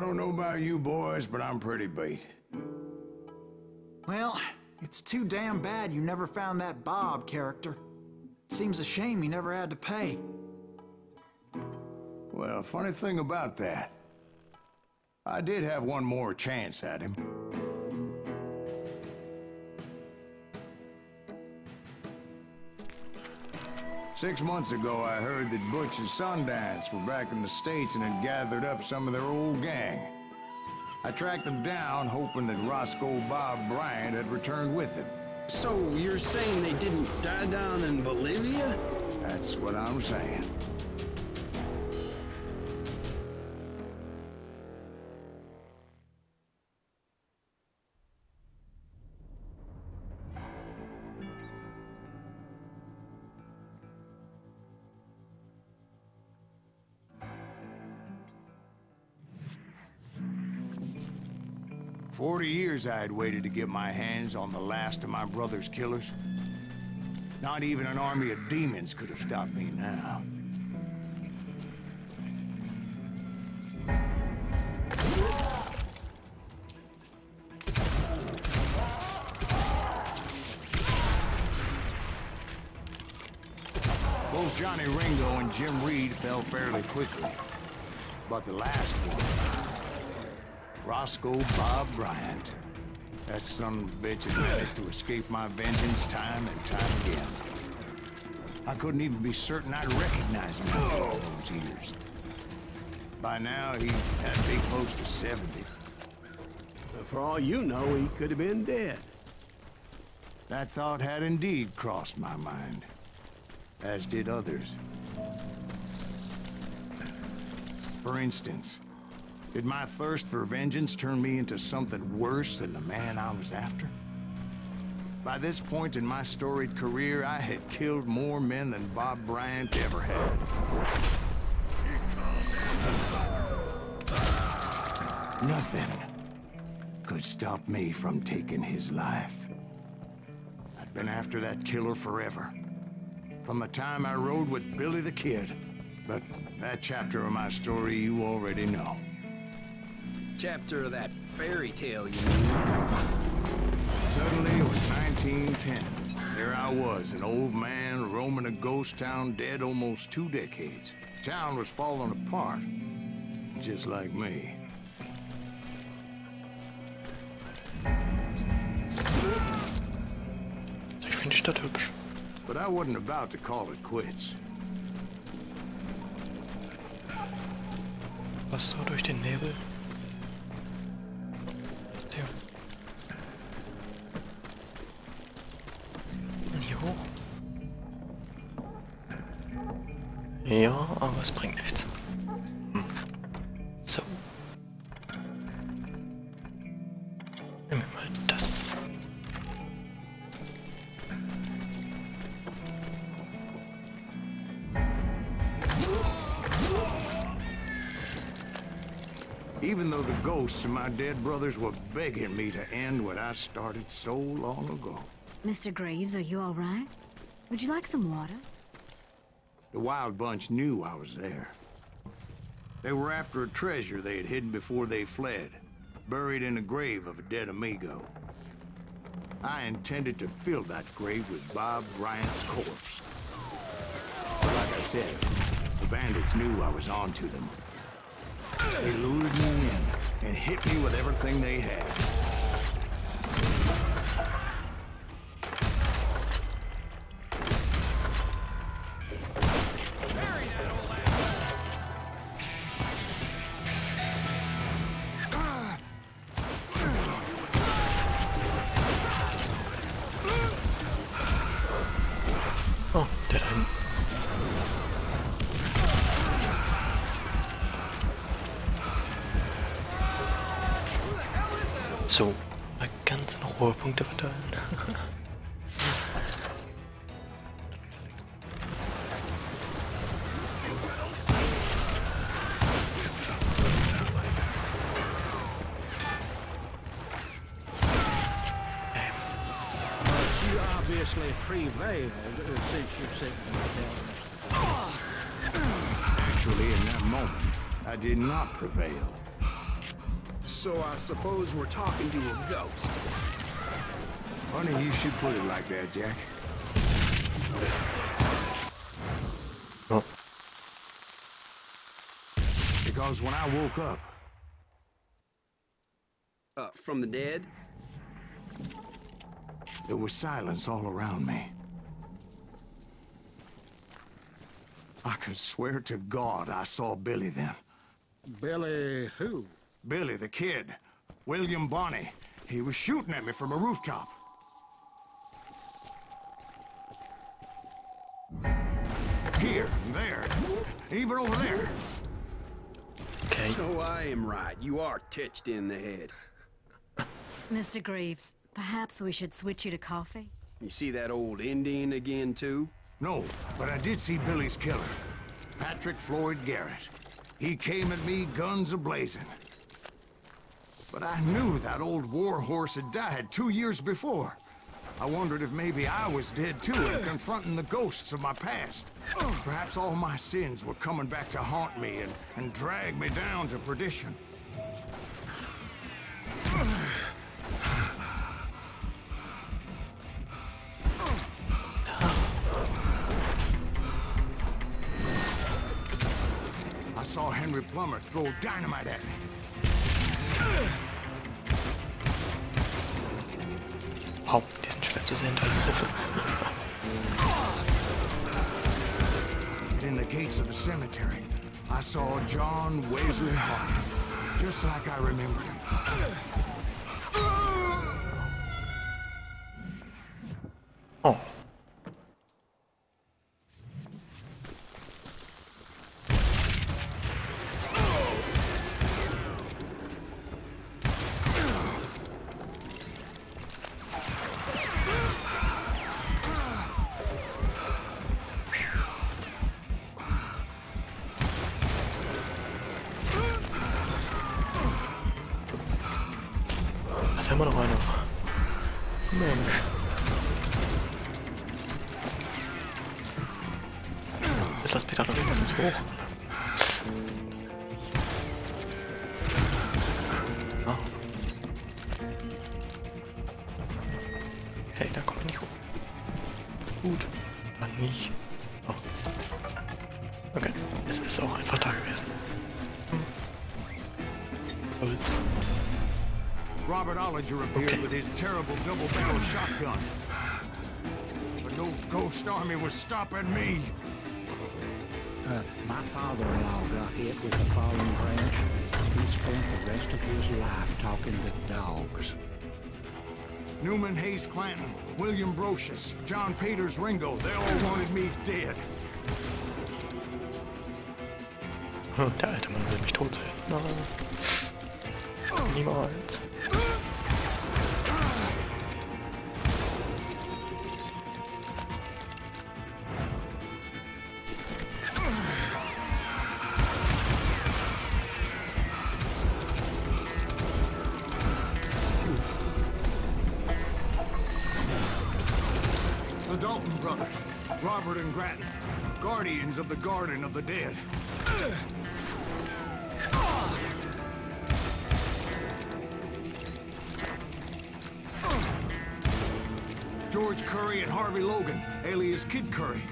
I don't know about you boys, but I'm pretty beat. Well, it's too damn bad you never found that Bob character. Seems a shame you never had to pay. Well, funny thing about that, I did have one more chance at him. Six months ago, I heard that Butch and Sundance were back in the States and had gathered up some of their old gang. I tracked them down, hoping that Roscoe Bob Bryant had returned with them. So you're saying they didn't die down in Bolivia? That's what I'm saying. For 40 years I had waited to get my hands on the last of my brother's killers. Not even an army of demons could have stopped me now. Both Johnny Ringo and Jim Reed fell fairly quickly. But the last one, Roscoe Bob Bryant. That son of a bitch had managed to escape my vengeance time and time again. I couldn't even be certain I'd recognize him after all those years. By now, he had to be close to 70. For all you know, he could have been dead. That thought had indeed crossed my mind, as did others. For instance, did my thirst for vengeance turn me into something worse than the man I was after? By this point in my storied career, I had killed more men than Bob Bryant ever had. Nothing could stop me from taking his life. I'd been after that killer forever, from the time I rode with Billy the Kid. But that chapter of my story you already know. Chapter of that fairy tale, you mean? Suddenly, it was 1910. There I was, an old man roaming a ghost town dead almost 2 decades. Town was falling apart, just like me. Ich finde die Stadt hübsch. But I wasn't about to call it quits. Was so durch den Nebel? Tja. Hier hoch. Ja, aber es bringt nichts. So. Nehmen wir mal das. Even though the ghosts of my dead brothers were begging me to end what I started so long ago. Mr. Graves, are you all right? Would you like some water? The Wild Bunch knew I was there. They were after a treasure they had hidden before they fled, buried in a grave of a dead amigo. I intended to fill that grave with Bob Bryant's corpse. But like I said, the bandits knew I was on to them. They lured me in and hit me with everything they had. Oh, der da hinten. So, mal ganz in Ruhe Punkte verteilen. Obviously prevailed since you're sitting there. Actually, in that moment, I did not prevail. So I suppose we're talking to a ghost. Funny you should put it like that, Jack. Oh. Because when I woke up, From the dead? there was silence all around me. I could swear to God I saw Billy then. Billy who? Billy, the kid. William Bonney. He was shooting at me from a rooftop. Here, there, even over there. Okay. So I am right. You are titched in the head. Mr. Greaves, perhaps we should switch you to coffee? You see that old Indian again, too? No, but I did see Billy's killer, Patrick Floyd Garrett. He came at me guns a-blazing. But I knew that old war horse had died 2 years before. I wondered if maybe I was dead too and confronting the ghosts of my past. Perhaps all my sins were coming back to haunt me and drag me down to perdition. I saw Henry Plummer throw dynamite at me. Wow, die sind schwer zu sehen, teilweise. In the gates of the cemetery, I saw John Wesley Hart, just like I remembered him. Oh. Da ist immer noch einer. Mensch. Jetzt lass Peter doch wenigstens hoch. Ah. Okay, da kommt er nicht hoch. Gut. Dann nicht. Oh. Okay, es ist auch einfach da gewesen. Soll's. Robert Ollinger appeared with his terrible double-barrel shotgun. But no ghost army was stopping me. My father-in-law got hit with a falling branch. He spent the rest of his life talking to dogs. Newman Hayes Clanton, William Brocious, John Peters Ringo, they all wanted me dead. Der alte Mann will mich tot sehen. Nein. Niemals. The Dalton brothers, Robert and Grattan, guardians of the Garden of the Dead. George Curry and Harvey Logan, alias Kid Curry,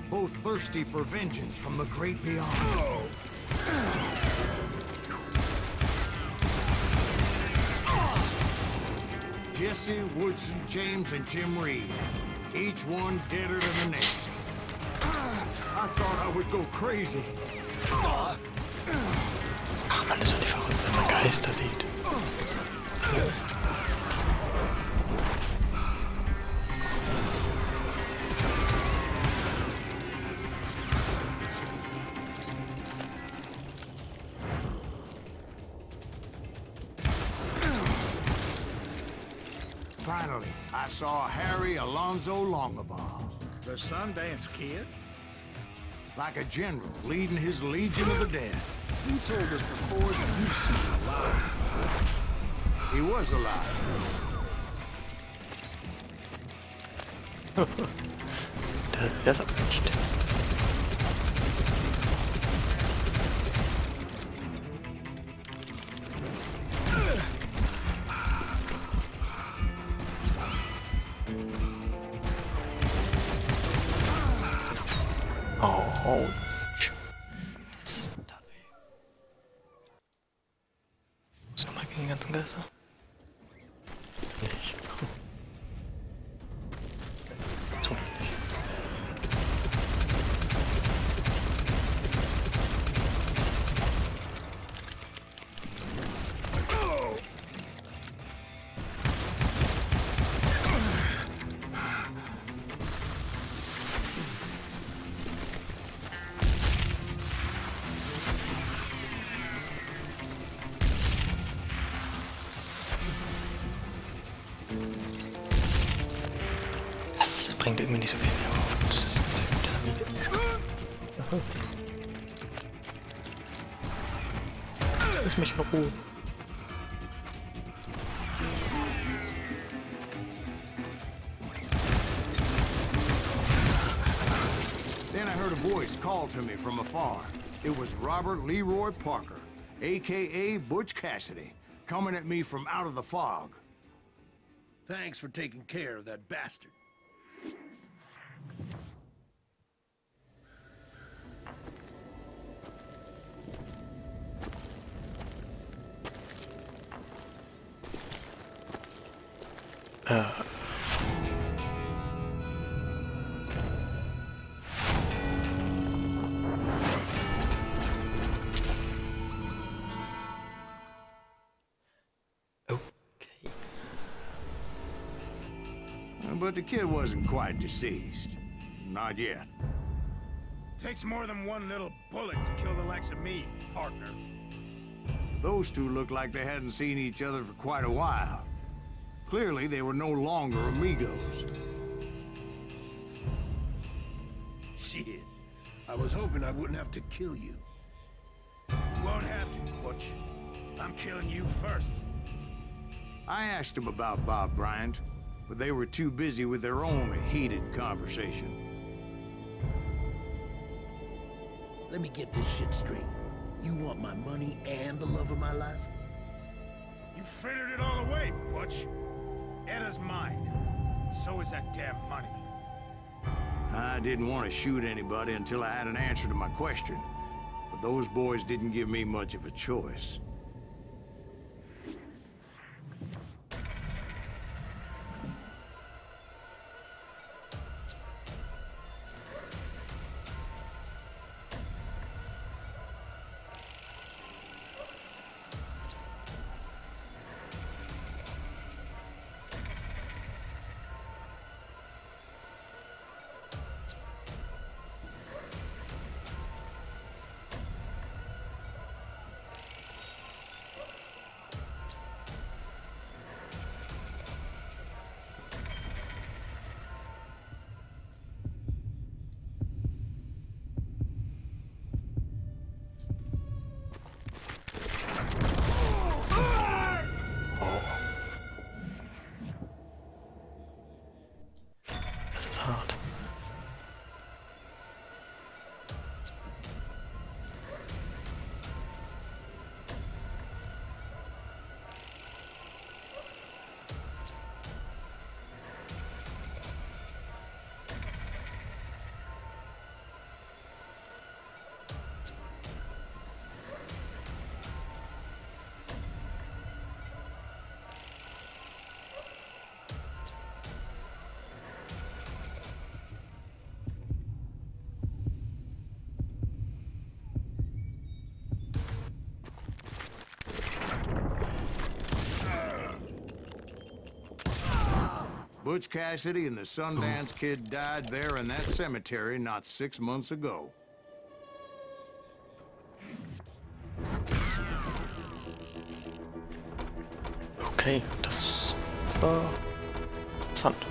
both thirsty for vengeance from the great beyond. Jesse, Woodson, James, and Jim Reed, each one deader than the next. I thought I would go crazy. Ach man, ist doch nicht verrückt, wenn man Geister sieht. Finally, I saw Harry Alonzo Longabaugh. The Sundance Kid? Like a general leading his legion of the dead. You told us before that you've seen a lot. He was alive. Der ist aber nicht. Autsch. Das tat weh. Muss ich mal gegen die ganzen Geister? Nicht. Tun wir nicht. Das bringt irgendwie nicht so viel mehr auf. Das ist ganz gut. Lass mich in Ruhe. Then I heard a voice call to me from afar. It was Robert Leroy Parker, a.k.a. Butch Cassidy, coming at me from out of the fog. Thanks for taking care of that bastard. But the kid wasn't quite deceased. Not yet. Takes more than one little bullet to kill the likes of me, partner. Those two looked like they hadn't seen each other for quite a while. Clearly, they were no longer amigos. Shit. I was hoping I wouldn't have to kill you. You won't have to, Butch. I'm killing you first. I asked him about Bob Bryant, but they were too busy with their own heated conversation. Let me get this shit straight. You want my money and the love of my life? You frittered it all away, Butch. Eda's mine. So is that damn money. I didn't want to shoot anybody until I had an answer to my question, but those boys didn't give me much of a choice. Das ist hart. Butch Cassidy and the Sundance Kid died there in that cemetery not 6 months ago. Okay, das war interessant.